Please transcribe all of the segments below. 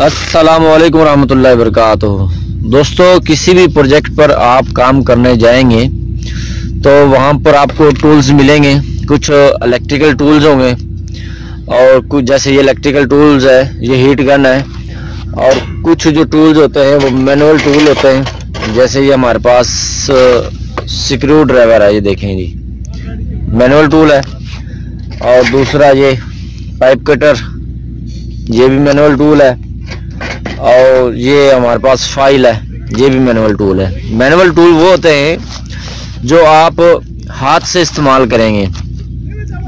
अस्सलाम वालेकुम रहमतुल्लाहि वबरकातुहू। दोस्तों, किसी भी प्रोजेक्ट पर आप काम करने जाएंगे तो वहाँ पर आपको टूल्स मिलेंगे। कुछ इलेक्ट्रिकल टूल्स होंगे और कुछ जैसे ये इलेक्ट्रिकल टूल्स है, ये हीट गन है, और कुछ जो टूल्स होते हैं वो मैनुअल टूल होते हैं। जैसे ये हमारे पास स्क्रू ड्राइवर है, ये देखें जी, मैनुअल टूल है। और दूसरा ये पाइप कटर, ये भी मैनुअल टूल है। और ये हमारे पास फाइल है, ये भी मैनुअल टूल है। मैनुअल टूल वो होते हैं जो आप हाथ से इस्तेमाल करेंगे,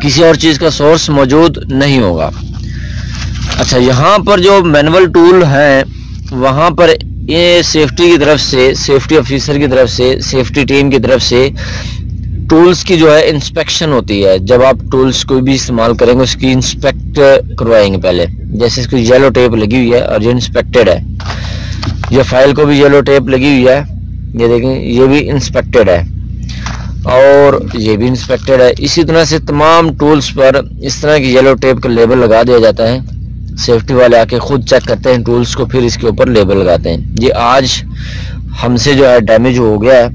किसी और चीज़ का सोर्स मौजूद नहीं होगा। अच्छा, यहाँ पर जो मैनुअल टूल है वहाँ पर ये सेफ्टी की तरफ से, सेफ्टी ऑफिसर की तरफ से, सेफ्टी टीम की तरफ से टूल्स की जो है इंस्पेक्शन होती है। जब आप टूल्स को भी इस्तेमाल करेंगे उसकी इंस्पेक्ट करवाएंगे पहले। जैसे इसको येलो टेप लगी हुई है और ये इंस्पेक्टेड है। ये फाइल को भी येलो टेप लगी हुई है, ये देखें, ये भी इंस्पेक्टेड है और ये भी इंस्पेक्टेड है। इसी तरह से तमाम टूल्स पर इस तरह की येलो टेप का लेबल लगा दिया जाता है। सेफ्टी वाले आके खुद चेक करते हैं टूल्स को, फिर इसके ऊपर लेबल लगाते हैं। ये आज हमसे जो है डैमेज हो गया है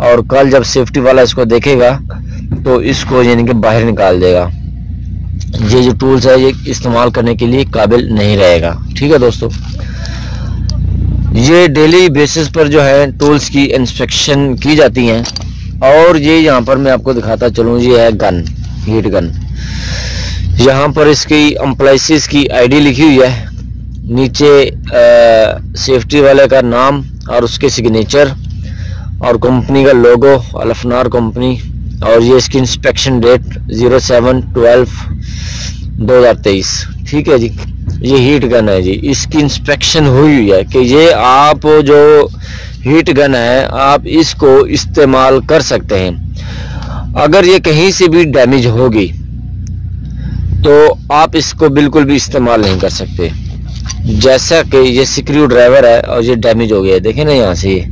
और कल जब सेफ्टी वाला इसको देखेगा तो इसको यानी कि बाहर निकाल देगा। ये जो टूल्स है ये इस्तेमाल करने के लिए काबिल नहीं रहेगा। ठीक है दोस्तों, ये डेली बेसिस पर जो है टूल्स की इंस्पेक्शन की जाती हैं। और ये यहाँ पर मैं आपको दिखाता चलूँ, ये है गन, हीट गन। यहाँ पर इसकी एम्प्लॉइज की आईडी लिखी हुई है, नीचे सेफ्टी वाले का नाम और उसके सिग्नेचर और कंपनी का लोगो, अल्फनार कंपनी। और ये इसकी इंस्पेक्शन डेट 07/12/2023। ठीक है जी, ये हीट गन है जी, इसकी इंस्पेक्शन हुई है कि ये आप जो हीट गन है आप इसको इस्तेमाल कर सकते हैं। अगर ये कहीं से भी डैमेज होगी तो आप इसको बिल्कुल भी इस्तेमाल नहीं कर सकते। जैसा कि ये स्क्रू ड्राइवर है और ये डैमेज हो गया है, देखें ना, यहाँ से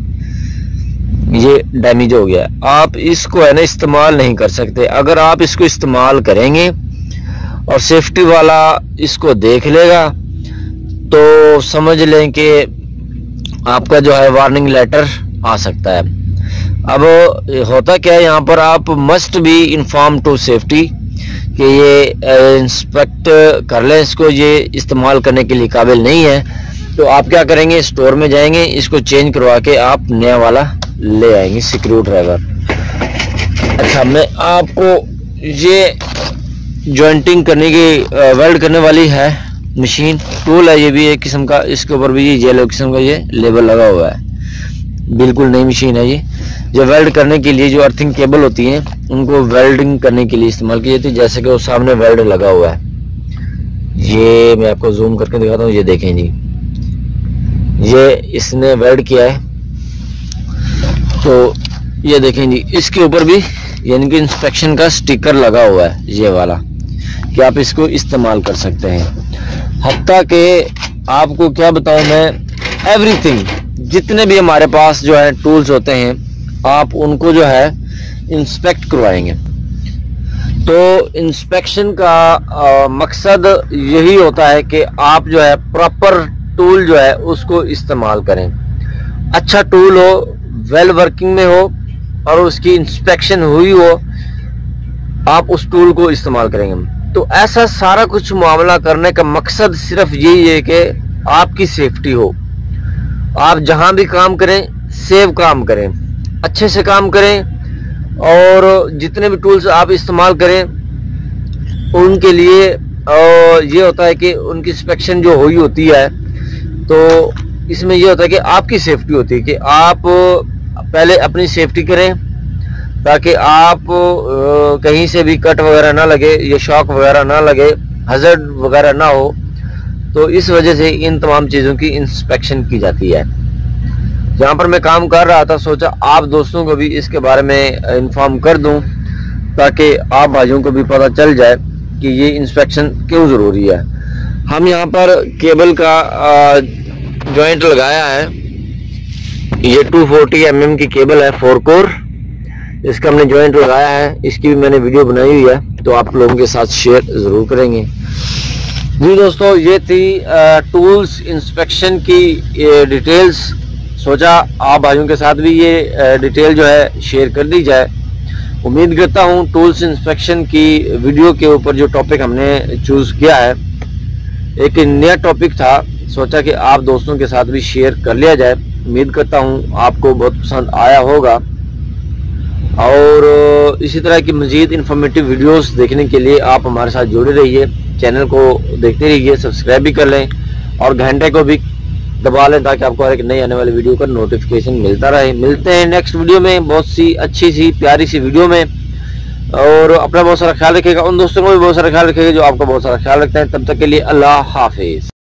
ये डैमेज हो गया। आप इसको है ना इस्तेमाल नहीं कर सकते। अगर आप इसको इस्तेमाल करेंगे और सेफ्टी वाला इसको देख लेगा तो समझ लें कि आपका जो है वार्निंग लेटर आ सकता है। अब होता क्या है, यहाँ पर आप must be inform to safety कि ये इंस्पेक्ट कर लें इसको, ये इस्तेमाल करने के लिए काबिल नहीं है। तो आप क्या करेंगे, स्टोर में जाएंगे, इसको चेंज करवा के आप नया वाला ले आएंगे, स्क्रू ड्राइवर। अच्छा, मैं आपको ये जॉइंटिंग करने की, वेल्ड करने वाली है मशीन, टूल है, ये भी एक किस्म का। इसके ऊपर भी ये येलो किस्म का ये लेबल लगा हुआ है, बिल्कुल नई मशीन है ये। जो वेल्ड करने के लिए जो अर्थिंग केबल होती है उनको वेल्डिंग करने के लिए इस्तेमाल की जाती है। जैसे कि वो सामने वेल्ड लगा हुआ है, ये मैं आपको जूम करके दिखाता हूँ। ये देखें जी, ये इसने वेल्ड किया है। तो ये देखें जी, इसके ऊपर भी यानी कि इंस्पेक्शन का स्टिकर लगा हुआ है, ये वाला, कि आप इसको इस्तेमाल कर सकते हैं। हत्ता कि आपको क्या बताऊं मैं, एवरीथिंग, जितने भी हमारे पास जो है टूल्स होते हैं आप उनको जो है इंस्पेक्ट करवाएंगे। तो इंस्पेक्शन का मकसद यही होता है कि आप जो है प्रॉपर टूल जो है उसको इस्तेमाल करें। अच्छा टूल हो, वेल वर्किंग में हो और उसकी इंस्पेक्शन हुई हो, आप उस टूल को इस्तेमाल करेंगे। तो ऐसा सारा कुछ मामला करने का मकसद सिर्फ यही है कि आपकी सेफ्टी हो। आप जहां भी काम करें सेफ काम करें, अच्छे से काम करें, और जितने भी टूल्स आप इस्तेमाल करें उनके लिए ये होता है कि उनकी इंस्पेक्शन जो हुई होती है तो इसमें ये होता है कि आपकी सेफ्टी होती है कि आप पहले अपनी सेफ्टी करें ताकि आप कहीं से भी कट वगैरह ना लगे, ये शॉक वगैरह ना लगे, हज़ार्ड वगैरह ना हो। तो इस वजह से इन तमाम चीज़ों की इंस्पेक्शन की जाती है। जहाँ पर मैं काम कर रहा था सोचा आप दोस्तों को भी इसके बारे में इन्फॉर्म कर दूं ताकि आप भाइयों को भी पता चल जाए कि ये इंस्पेक्शन क्यों ज़रूरी है। हम यहाँ पर केबल का जॉइंट लगाया है, ये 240 mm की केबल है, 4 कोर, इसका हमने जॉइंट लगाया है। इसकी भी मैंने वीडियो बनाई हुई है, तो आप लोगों के साथ शेयर ज़रूर करेंगे। जी दोस्तों, ये थी टूल्स इंस्पेक्शन की डिटेल्स। सोचा आप भाइयों के साथ भी ये डिटेल जो है शेयर कर दी जाए। उम्मीद करता हूँ टूल्स इंस्पेक्शन की वीडियो के ऊपर जो टॉपिक हमने चूज़ किया है एक नया टॉपिक था, सोचा कि आप दोस्तों के साथ भी शेयर कर लिया जाए। उम्मीद करता हूँ आपको बहुत पसंद आया होगा और इसी तरह की मज़ीद इंफॉर्मेटिव वीडियोस देखने के लिए आप हमारे साथ जुड़े रहिए। चैनल को देखते रहिए, सब्सक्राइब भी कर लें और घंटे को भी दबा लें ताकि आपको हर एक नई आने वाली वीडियो का नोटिफिकेशन मिलता रहे। मिलते हैं नेक्स्ट वीडियो में बहुत सी अच्छी सी प्यारी सी वीडियो में। और अपना बहुत सारा ख्याल रखिएगा, उन दोस्तों को भी बहुत सारा ख्याल रखिएगा जो आपका बहुत सारा ख्याल रखते हैं। तब तक के लिए अल्लाह हाफिज़।